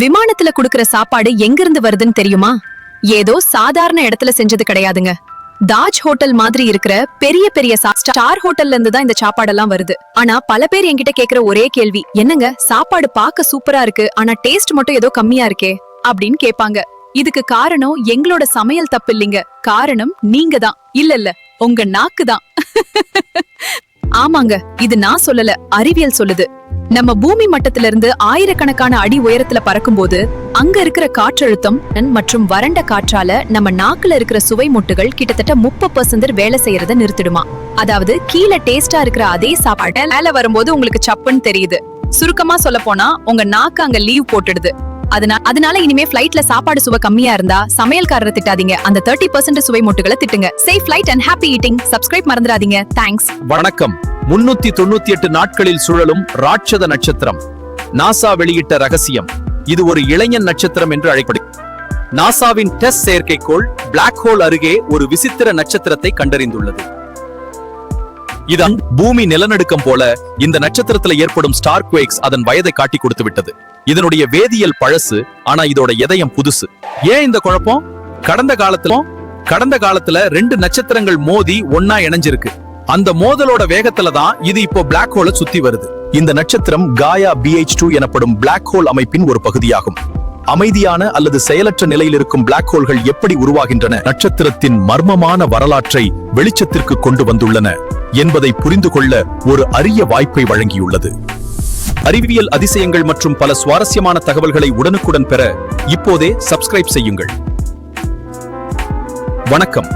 விமானத்துல குடுக்கற சாப்பாடு எங்கிருந்து வருதுன்னு தெரியுமா? ஏதோ சாதாரண இடத்துல செஞ்சது கிடையாதுங்க. தாஜ் ஹோட்டல் மாதிரி இருக்கிற பெரிய பெரிய ஸ்டார் ஹோட்டல்ல இருந்து தான் இந்த சாப்பாடெல்லாம் வருது. ஆனா பல பேர் என்கிட்ட கேக்குற ஒரே கேள்வி, என்னங்க சாப்பாடு பார்க்க சூப்பரா இருக்கு ஆனா டேஸ்ட் மட்டும் ஏதோ கம்மியா இருக்கே அப்படின்னு கேட்பாங்க. இதுக்கு காரணம் எங்களோட சமையல் தப்பு இல்லைங்க, காரணம் நீங்க தான். இல்ல உங்க நாக்கு தான். ஆமாங்க, இது நான் சொல்லல, அறிவியல் சொல்லுது. நம்ம பூமி மட்டத்தில இருந்து ஆயிரக்கணக்கான அடி உயரத்துல பறக்கும்போது அங்க இருக்கிற காற்றழுத்தம் மற்றும் வறண்ட காற்றால நம்ம நாக்குல இருக்கிற சுவை மொட்டுகள் கிட்டத்தட்ட 30% வேலை செய்யறத நிறுத்திடுமா. அதாவது கீழே டேஸ்டா இருக்கிற அதே சாப்பாடு மேல வரும்போது உங்களுக்கு சப்புன்னு தெரியுது. சுருக்கமா சொல்ல போனா உங்க நாக்கு அங்க லீவ் போட்டுடுது. அதனால இனிமே ஃபிளைட்ல சாப்பாடு சுவை கம்மியா இருந்தா சமையல்காரரை திட்டாதீங்க, அந்த 30% சுவை மொட்டுகளை திட்டுங்க. Safe flight and happy eating. Subscribe மறந்துடாதீங்க. தேங்க்ஸ். வணக்கம். 398 நாட்களில் சுழலும் ராட்சத நட்சத்திரம். நாசா வெளியிட்ட ரகசியம். இது ஒரு இளைஞன் நட்சத்திரம் என்று அழைக்கப்படுகிறது. நாசாவின் டெஸ் செயற்கைக்கோள் பிளாக் ஹோல் அருகே ஒரு விசித்திர நட்சத்திரத்தை கண்டறிந்துள்ளது. இதான் பூமி நிலநடுக்கம் போல இந்த நட்சத்திரத்தில் ஏற்படும் ஸ்டார் குவேக்ஸ் அதன் வயதை காட்டி கொடுத்து விட்டது. இதனுடைய வேதியியல் பழசு, ஆனா இதோட இதயம் புதுசு. ஏன் இந்த குழப்பம்? கடந்த காலத்துல 2 நட்சத்திரங்கள் மோதி ஒன்னா இணைஞ்சிருக்கு. அந்த மோதலோட வேகத்துல தான் இது இப்போ பிளாக் ஹோலை சுத்தி வருது. இந்த நட்சத்திரம் காயா BH2 எனப்படும் பிளாக் ஹோல் அமைப்பின் ஒரு பகுதியாகும். அமைதியான அல்லது செயலற்ற நிலையில் இருக்கும் பிளாக் ஹோல்கள் எப்படி உருவாகின்றன, நட்சத்திரத்தின் மர்மமான வரலாற்றை வெளிச்சத்திற்கு கொண்டு வந்துள்ளன என்பதை புரிந்து கொள்ள ஒரு அரிய வாய்ப்பை வழங்கியுள்ளது. அறிவியல் அதிசயங்கள் மற்றும் பல சுவாரஸ்யமான தகவல்களை உடனுக்குடன் பெற இப்போதே சப்ஸ்கிரைப் செய்யுங்கள். வணக்கம்.